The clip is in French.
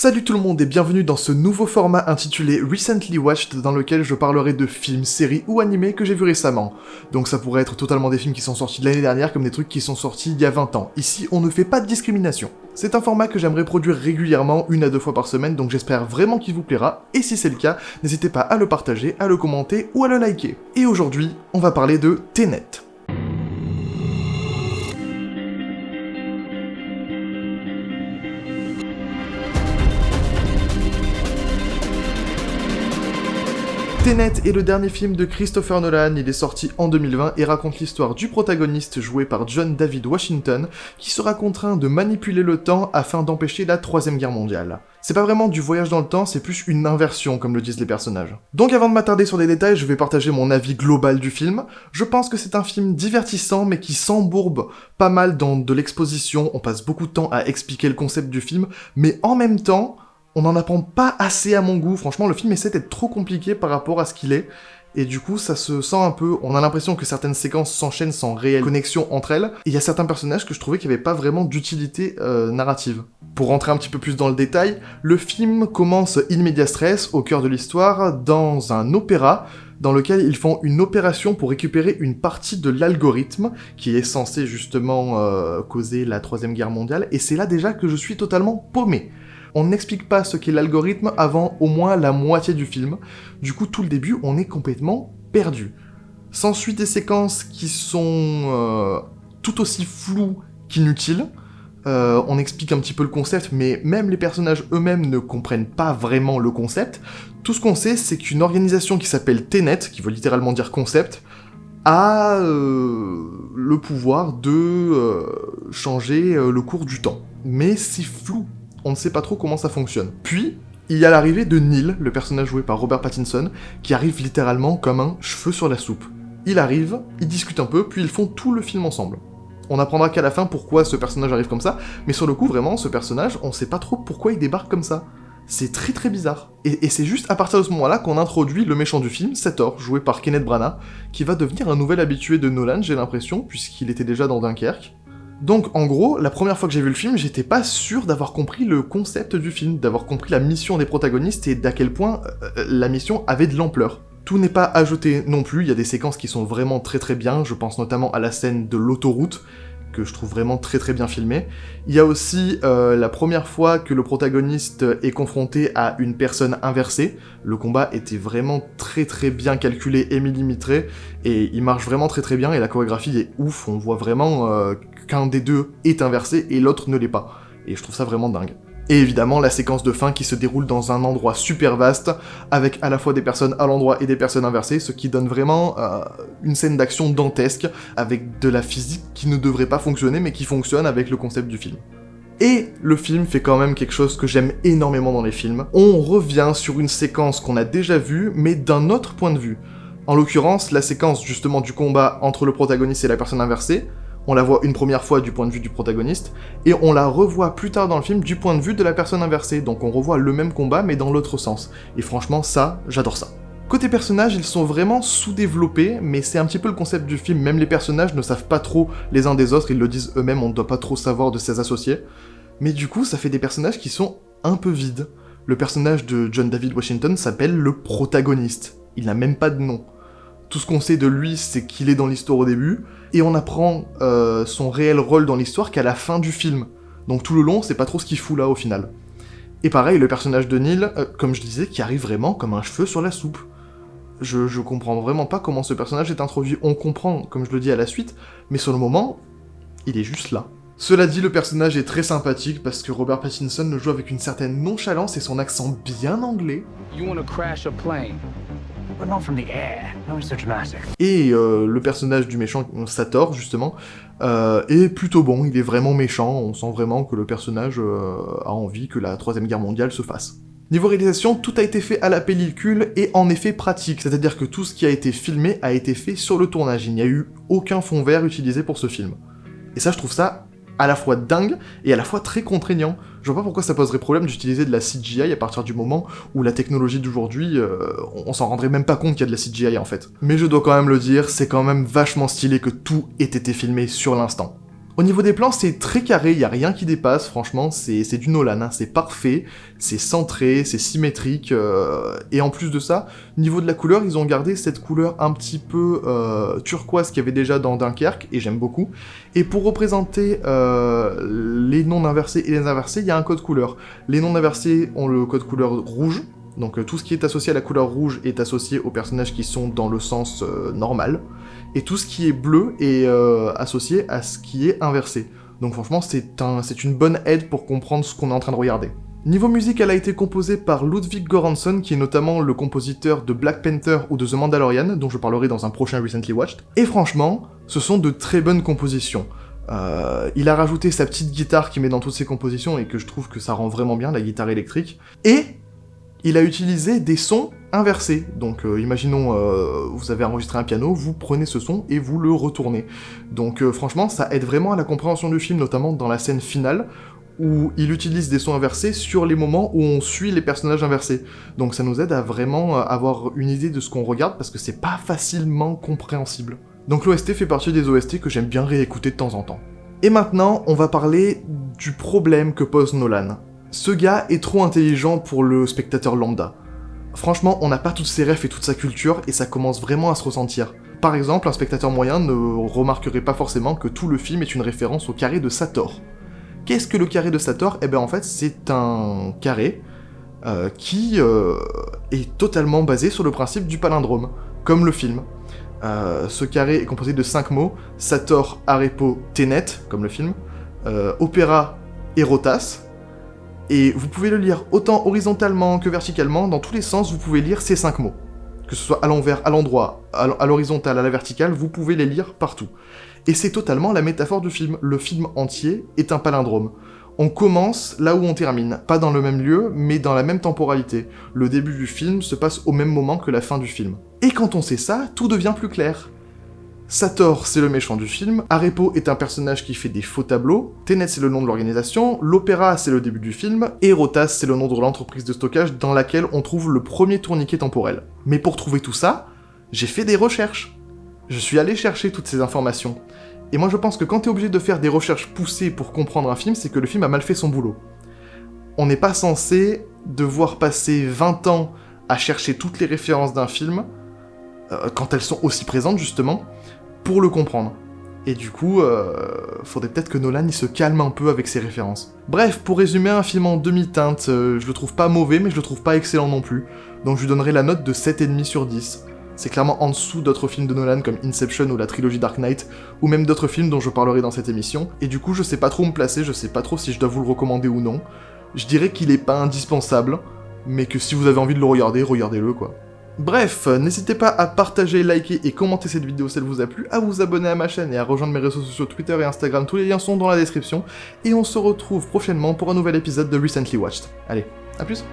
Salut tout le monde et bienvenue dans ce nouveau format intitulé Recently Watched dans lequel je parlerai de films, séries ou animés que j'ai vus récemment. Donc ça pourrait être totalement des films qui sont sortis de l'année dernière comme des trucs qui sont sortis il y a 20 ans. Ici, on ne fait pas de discrimination. C'est un format que j'aimerais produire régulièrement, 1 à 2 fois par semaine, donc j'espère vraiment qu'il vous plaira, et si c'est le cas, n'hésitez pas à le partager, à le commenter ou à le liker. Et aujourd'hui, on va parler de Tenet. Tenet est le dernier film de Christopher Nolan, il est sorti en 2020 et raconte l'histoire du protagoniste joué par John David Washington qui sera contraint de manipuler le temps afin d'empêcher la Troisième Guerre mondiale. C'est pas vraiment du voyage dans le temps, c'est plus une inversion comme le disent les personnages. Donc avant de m'attarder sur des détails, je vais partager mon avis global du film. Je pense que c'est un film divertissant mais qui s'embourbe pas mal dans de l'exposition, on passe beaucoup de temps à expliquer le concept du film, mais en même temps, on n'en apprend pas assez à mon goût, franchement le film essaie d'être trop compliqué par rapport à ce qu'il est, et du coup ça se sent un peu, on a l'impression que certaines séquences s'enchaînent sans réelle connexion entre elles, et il y a certains personnages que je trouvais qu'il n'y avait pas vraiment d'utilité narrative. Pour rentrer un petit peu plus dans le détail, le film commence in medias res, au cœur de l'histoire, dans un opéra, dans lequel ils font une opération pour récupérer une partie de l'algorithme, qui est censé justement causer la Troisième Guerre mondiale, et c'est là déjà que je suis totalement paumé. On n'explique pas ce qu'est l'algorithme avant au moins la moitié du film, du coup tout le début on est complètement perdu. S'ensuit des séquences qui sont tout aussi floues qu'inutiles, on explique un petit peu le concept, mais même les personnages eux-mêmes ne comprennent pas vraiment le concept. Tout ce qu'on sait c'est qu'une organisation qui s'appelle Tenet, qui veut littéralement dire concept, a le pouvoir de changer le cours du temps. Mais c'est flou. On ne sait pas trop comment ça fonctionne. Puis, il y a l'arrivée de Neil, le personnage joué par Robert Pattinson, qui arrive littéralement comme un cheveu sur la soupe. Il arrive, ils discutent un peu, puis ils font tout le film ensemble. On apprendra qu'à la fin pourquoi ce personnage arrive comme ça, mais sur le coup, vraiment, ce personnage, on sait pas trop pourquoi il débarque comme ça. C'est très très bizarre. Et c'est juste à partir de ce moment-là qu'on introduit le méchant du film, Sator, joué par Kenneth Branagh, qui va devenir un nouvel habitué de Nolan, j'ai l'impression, puisqu'il était déjà dans Dunkerque. Donc, en gros, la première fois que j'ai vu le film, j'étais pas sûr d'avoir compris le concept du film, d'avoir compris la mission des protagonistes et d'à quel point la mission avait de l'ampleur. Tout n'est pas à jeter non plus, il y a des séquences qui sont vraiment très très bien, je pense notamment à la scène de l'autoroute, que je trouve vraiment très très bien filmée. Il y a aussi la première fois que le protagoniste est confronté à une personne inversée. Le combat était vraiment très très bien calculé et millimétré, et il marche vraiment très très bien, et la chorégraphie est ouf, on voit vraiment qu'un des deux est inversé et l'autre ne l'est pas. Et je trouve ça vraiment dingue. Et évidemment, la séquence de fin qui se déroule dans un endroit super vaste, avec à la fois des personnes à l'endroit et des personnes inversées, ce qui donne vraiment une scène d'action dantesque, avec de la physique qui ne devrait pas fonctionner, mais qui fonctionne avec le concept du film. Et le film fait quand même quelque chose que j'aime énormément dans les films. On revient sur une séquence qu'on a déjà vue, mais d'un autre point de vue. En l'occurrence, la séquence justement du combat entre le protagoniste et la personne inversée, on la voit une première fois du point de vue du protagoniste, et on la revoit plus tard dans le film du point de vue de la personne inversée, donc on revoit le même combat mais dans l'autre sens. Et franchement ça, j'adore ça. Côté personnages, ils sont vraiment sous-développés, mais c'est un petit peu le concept du film, même les personnages ne savent pas trop les uns des autres, ils le disent eux-mêmes, on ne doit pas trop savoir de ses associés. Mais du coup, ça fait des personnages qui sont un peu vides. Le personnage de John David Washington s'appelle le protagoniste, il n'a même pas de nom. Tout ce qu'on sait de lui, c'est qu'il est dans l'histoire au début, et on apprend son réel rôle dans l'histoire qu'à la fin du film. Donc tout le long, c'est pas trop ce qu'il fout là au final. Et pareil, le personnage de Neil, comme je disais, qui arrive vraiment comme un cheveu sur la soupe. Je comprends vraiment pas comment ce personnage est introduit. On comprend, comme je le dis à la suite, mais sur le moment, il est juste là. Cela dit, le personnage est très sympathique parce que Robert Pattinson le joue avec une certaine nonchalance et son accent bien anglais. You wanna crash a plane? But not from the air. No, it's so dramatic. Et le personnage du méchant, Sator, justement, est plutôt bon, il est vraiment méchant, on sent vraiment que le personnage a envie que la Troisième Guerre mondiale se fasse. Niveau réalisation, tout a été fait à la pellicule et en effet pratique, c'est-à-dire que tout ce qui a été filmé a été fait sur le tournage, il n'y a eu aucun fond vert utilisé pour ce film. Et ça, je trouve ça à la fois dingue et à la fois très contraignant. Je vois pas pourquoi ça poserait problème d'utiliser de la CGI à partir du moment où la technologie d'aujourd'hui, on s'en rendrait même pas compte qu'il y a de la CGI en fait. Mais je dois quand même le dire, c'est quand même vachement stylé que tout ait été filmé sur l'instant. Au niveau des plans, c'est très carré, il n'y a rien qui dépasse, franchement, c'est du Nolan, hein, c'est parfait, c'est centré, c'est symétrique, et en plus de ça, au niveau de la couleur, ils ont gardé cette couleur un petit peu turquoise qu'il y avait déjà dans Dunkerque, et j'aime beaucoup. Et pour représenter les non inversés et les inversés, il y a un code couleur. Les non inversés ont le code couleur rouge, donc tout ce qui est associé à la couleur rouge est associé aux personnages qui sont dans le sens normal, et tout ce qui est bleu est associé à ce qui est inversé. Donc franchement, c'est une bonne aide pour comprendre ce qu'on est en train de regarder. Niveau musique, elle a été composée par Ludwig Göransson, qui est notamment le compositeur de Black Panther ou de The Mandalorian, dont je parlerai dans un prochain Recently Watched. Et franchement, ce sont de très bonnes compositions. Il a rajouté sa petite guitare qu'il met dans toutes ses compositions, et que je trouve que ça rend vraiment bien, la guitare électrique. Et il a utilisé des sons inversés. Donc imaginons, vous avez enregistré un piano, vous prenez ce son et vous le retournez. Donc franchement, ça aide vraiment à la compréhension du film, notamment dans la scène finale, où il utilise des sons inversés sur les moments où on suit les personnages inversés. Donc ça nous aide à vraiment avoir une idée de ce qu'on regarde, parce que c'est pas facilement compréhensible. Donc l'OST fait partie des OST que j'aime bien réécouter de temps en temps. Et maintenant, on va parler du problème que pose Nolan. Ce gars est trop intelligent pour le spectateur lambda. Franchement, on n'a pas toutes ses refs et toute sa culture, et ça commence vraiment à se ressentir. Par exemple, un spectateur moyen ne remarquerait pas forcément que tout le film est une référence au carré de Sator. Qu'est-ce que le carré de Sator ? Eh ben en fait, c'est un carré qui est totalement basé sur le principe du palindrome, comme le film. Ce carré est composé de 5 mots, Sator, Arepo, Tenet, comme le film, Opéra et Rotas. Et vous pouvez le lire autant horizontalement que verticalement, dans tous les sens vous pouvez lire ces 5 mots. Que ce soit à l'envers, à l'endroit, à l'horizontale, à la verticale, vous pouvez les lire partout. Et c'est totalement la métaphore du film. Le film entier est un palindrome. On commence là où on termine, pas dans le même lieu, mais dans la même temporalité. Le début du film se passe au même moment que la fin du film. Et quand on sait ça, tout devient plus clair. Sator, c'est le méchant du film, Arepo est un personnage qui fait des faux tableaux, Tenet c'est le nom de l'organisation, l'Opéra c'est le début du film, et Rotas c'est le nom de l'entreprise de stockage dans laquelle on trouve le premier tourniquet temporel. Mais pour trouver tout ça, j'ai fait des recherches. Je suis allé chercher toutes ces informations. Et moi je pense que quand t'es obligé de faire des recherches poussées pour comprendre un film, c'est que le film a mal fait son boulot. On n'est pas censé devoir passer 20 ans à chercher toutes les références d'un film, quand elles sont aussi présentes justement, pour le comprendre. Et du coup, faudrait peut-être que Nolan il se calme un peu avec ses références. Bref, pour résumer, un film en demi-teinte, je le trouve pas mauvais, mais je le trouve pas excellent non plus. Donc je lui donnerai la note de 7,5 sur 10. C'est clairement en dessous d'autres films de Nolan comme Inception ou la trilogie Dark Knight, ou même d'autres films dont je parlerai dans cette émission, et du coup je sais pas trop où me placer, je sais pas trop si je dois vous le recommander ou non. Je dirais qu'il est pas indispensable, mais que si vous avez envie de le regarder, regardez-le quoi. Bref, n'hésitez pas à partager, liker et commenter cette vidéo si elle vous a plu, à vous abonner à ma chaîne et à rejoindre mes réseaux sociaux Twitter et Instagram, tous les liens sont dans la description, et on se retrouve prochainement pour un nouvel épisode de Recently Watched. Allez, à plus.